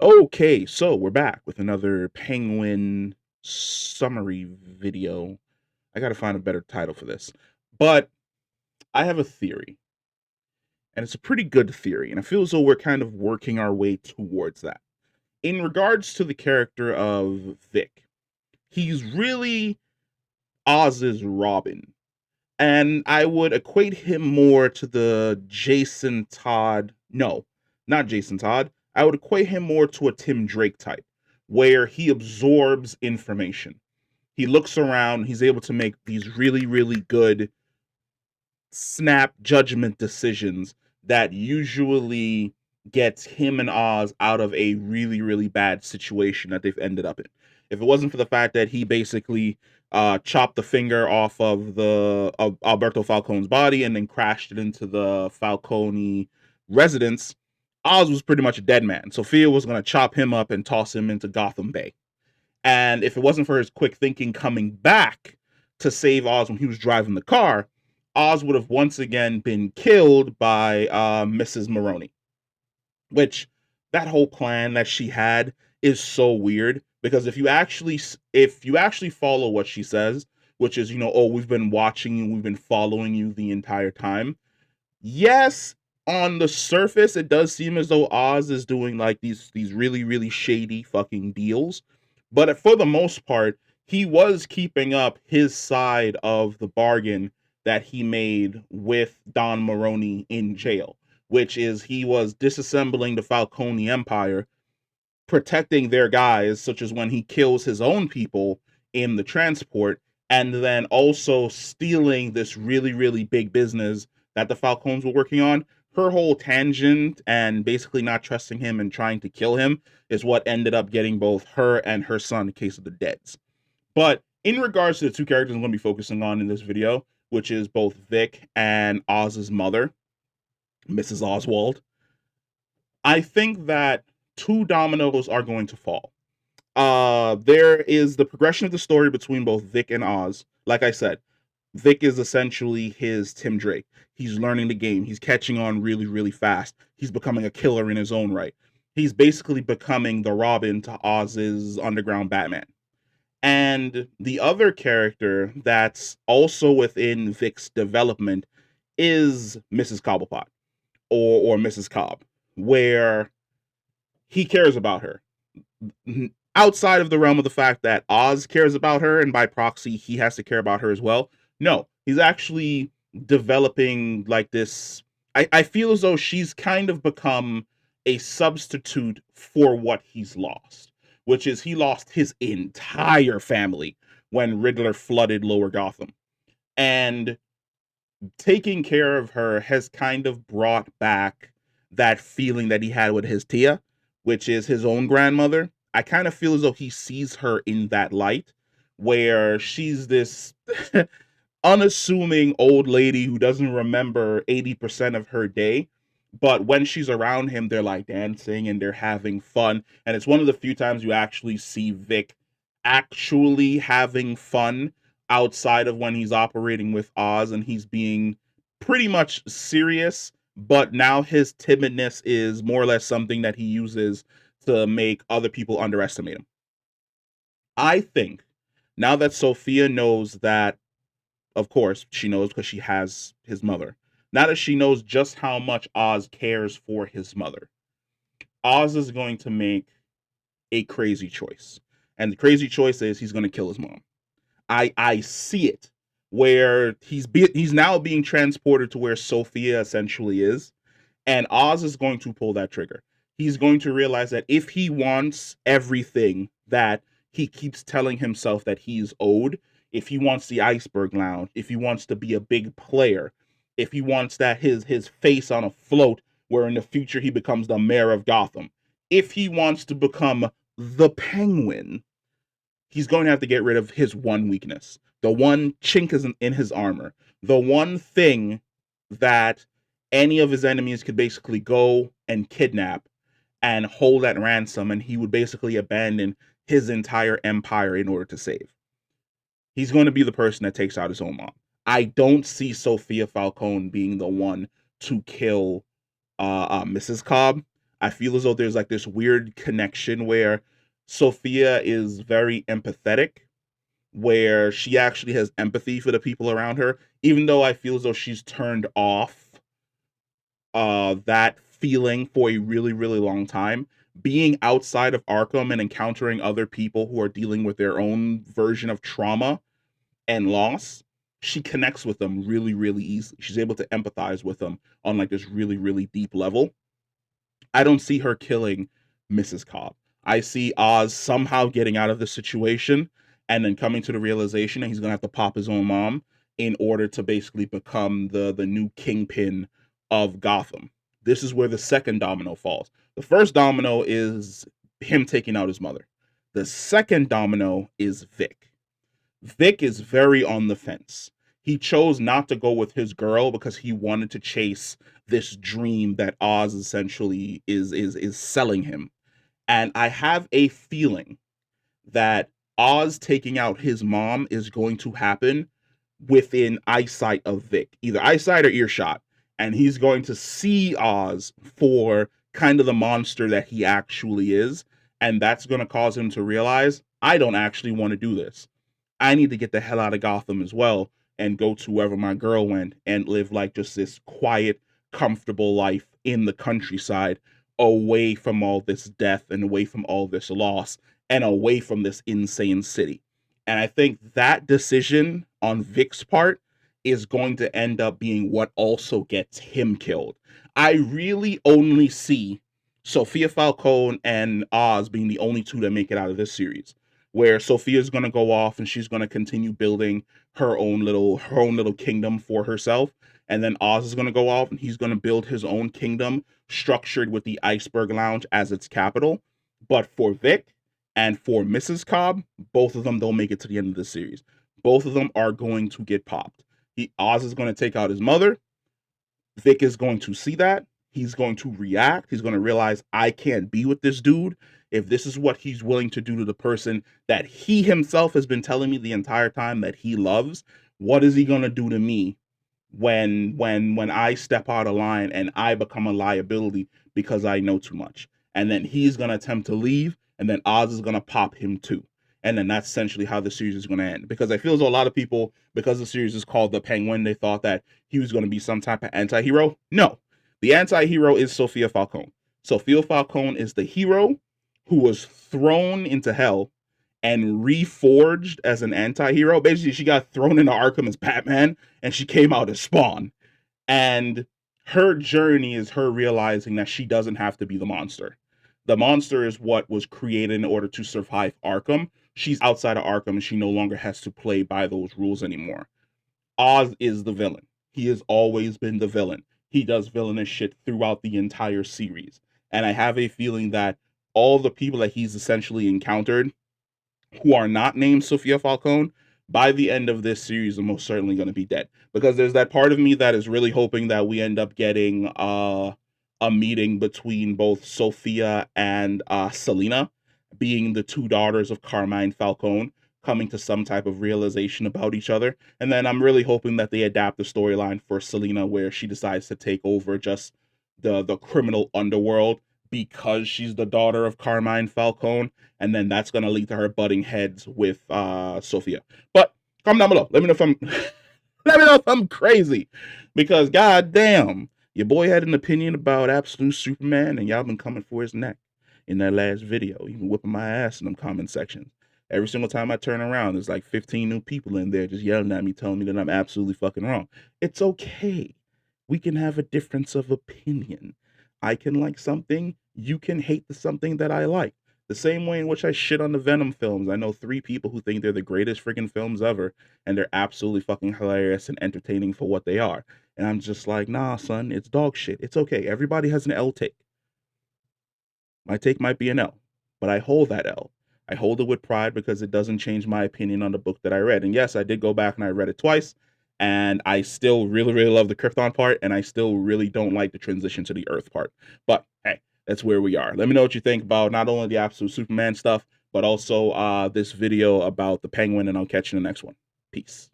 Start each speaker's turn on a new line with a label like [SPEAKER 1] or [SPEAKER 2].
[SPEAKER 1] Okay, so we're back with another Penguin summary video. I gotta find a better title for this. But I have a theory, and it's a pretty good theory, and I feel as though we're kind of working our way towards that. In regards to the character of Vic, he's really Oz's Robin. And I would equate him more to the Jason Todd. No, not Jason Todd. I would equate him more to a Tim Drake type, where he absorbs information. He looks around, he's able to make these really, really good snap judgment decisions that usually gets him and Oz out of a really, really bad situation that they've ended up in. If it wasn't for the fact that he basically chopped the finger off of Alberto Falcone's body and then crashed it into the Falcone residence, Oz was pretty much a dead man. Sophia was going to chop him up and toss him into Gotham Bay. And if it wasn't for his quick thinking coming back to save Oz when he was driving the car, Oz would have once again been killed by Mrs. Maroney. Which that whole plan that she had is so weird because if you actually follow what she says, which is oh we've been watching you, we've been following you the entire time. Yes, on the surface, it does seem as though Oz is doing like these really really shady fucking deals, but for the most part, he was keeping up his side of the bargain that he made with Don Maroney in jail, which is he was disassembling the Falcone Empire, protecting their guys, such as when he kills his own people in the transport, and then also stealing this really, really big business that the Falcones were working on. Her whole tangent and basically not trusting him and trying to kill him is what ended up getting both her and her son a case of the deads. But in regards to the two characters I'm going to be focusing on in this video, which is both Vic and Oz's mother, Mrs. Oswald, I think that two dominoes are going to fall. There is the progression of the story between both Vic and Oz. Like I said, Vic is essentially his Tim Drake. He's learning the game. He's catching on really, really fast. He's becoming a killer in his own right. He's basically becoming the Robin to Oz's underground Batman. And the other character that's also within Vic's development is Mrs. Cobblepot or Mrs. Cobb, where he cares about her outside of the realm of the fact that Oz cares about her and by proxy he has to care about her as well. No, he's actually developing like this. I feel as though she's kind of become a substitute for what he's lost, which is he lost his entire family when Riddler flooded Lower Gotham. And taking care of her has kind of brought back that feeling that he had with his Tia, which is his own grandmother. I kind of feel as though he sees her in that light, where she's this unassuming old lady who doesn't remember 80% of her day. But when she's around him, they're like dancing and they're having fun. And it's one of the few times you actually see Vic actually having fun outside of when he's operating with Oz and he's being pretty much serious. But now his timidness is more or less something that he uses to make other people underestimate him. I think now that Sophia knows that, of course, she knows because she has his mother. Now that she knows just how much Oz cares for his mother, Oz is going to make a crazy choice. And the crazy choice is he's going to kill his mom. I see it where he's now being transported to where Sophia essentially is, and Oz is going to pull that trigger. He's going to realize that if he wants everything that he keeps telling himself that he's owed, if he wants the iceberg lounge, if he wants to be a big player, if he wants that his face on a float where in the future he becomes the mayor of Gotham, if he wants to become the Penguin, he's going to have to get rid of his one weakness, the one chink in his armor, the one thing that any of his enemies could basically go and kidnap and hold at ransom, and he would basically abandon his entire empire in order to save. He's going to be the person that takes out his own mom. I don't see Sophia Falcone being the one to kill Mrs. Cobb. I feel as though there's like this weird connection where Sophia is very empathetic, where she actually has empathy for the people around her, even though I feel as though she's turned off that feeling for a really, really long time. Being outside of Arkham and encountering other people who are dealing with their own version of trauma and loss, she connects with them really, really easily. She's able to empathize with them on like this really, really deep level. I don't see her killing Mrs. Cobb. I see Oz somehow getting out of the situation and then coming to the realization that he's gonna have to pop his own mom in order to basically become the new kingpin of Gotham. This is where the second domino falls. The first domino is him taking out his mother. The second domino is Vic. Vic is very on the fence. He chose not to go with his girl because he wanted to chase this dream that Oz essentially is selling him. And I have a feeling that Oz taking out his mom is going to happen within eyesight of Vic, either eyesight or earshot. And he's going to see Oz for kind of the monster that he actually is. And that's going to cause him to realize, I don't actually want to do this. I need to get the hell out of Gotham as well and go to wherever my girl went and live like just this quiet, comfortable life in the countryside, away from all this death and away from all this loss and away from this insane city. And I think that decision on Vic's part is going to end up being what also gets him killed. I really only see Sophia Falcone and Oz being the only two that make it out of this series, where Sophia's going to go off and she's going to continue building her own little kingdom for herself, and then Oz is going to go off and he's going to build his own kingdom structured with the Iceberg Lounge as its capital. But for Vic and for Mrs. Cobb, both of them don't make it to the end of the series. Both of them are going to get popped. Oz is going to take out his mother. Vic is going to see that. He's going to react. He's going to realize, I can't be with this dude. If this is what he's willing to do to the person that he himself has been telling me the entire time that he loves, what is he going to do to me when I step out of line and I become a liability because I know too much? And then he's going to attempt to leave, and then Oz is going to pop him too. And then that's essentially how the series is going to end. Because I feel as though a lot of people, because the series is called The Penguin, they thought that he was going to be some type of anti-hero. No, the anti-hero is Sophia Falcone. Sophia Falcone is the hero who was thrown into hell and reforged as an anti-hero. Basically, she got thrown into Arkham as Batman and she came out as Spawn. And her journey is her realizing that she doesn't have to be the monster. The monster is what was created in order to survive Arkham. She's outside of Arkham and she no longer has to play by those rules anymore. Oz is the villain. He has always been the villain. He does villainous shit throughout the entire series. And I have a feeling that all the people that he's essentially encountered who are not named Sophia Falcone, by the end of this series are most certainly going to be dead. Because there's that part of me that is really hoping that we end up getting a meeting between both Sophia and Selena, being the two daughters of Carmine Falcone, coming to some type of realization about each other. And then I'm really hoping that they adapt the storyline for Selena where she decides to take over just the criminal underworld because she's the daughter of Carmine Falcone, and then that's gonna lead to her butting heads with Sophia. But comment down below. Let me know if I'm let me know if I'm crazy. Because goddamn, your boy had an opinion about Absolute Superman, and y'all been coming for his neck in that last video, even whipping my ass in them comment sections. Every single time I turn around, there's like 15 new people in there just yelling at me, telling me that I'm absolutely fucking wrong. It's okay. We can have a difference of opinion. I can like something, you can hate the something that I like. The same way in which I shit on the Venom films. I know 3 people who think they're the greatest freaking films ever, and they're absolutely fucking hilarious and entertaining for what they are. And I'm just like, nah, son, it's dog shit. It's okay. Everybody has an L take. My take might be an L, but I hold that L. I hold it with pride because it doesn't change my opinion on the book that I read. And yes, I did go back and I read it twice, and I still really, really love the Krypton part, and I still really don't like the transition to the Earth part. But hey, that's where we are. Let me know what you think about not only the Absolute Superman stuff, but also this video about the Penguin, and I'll catch you in the next one. Peace.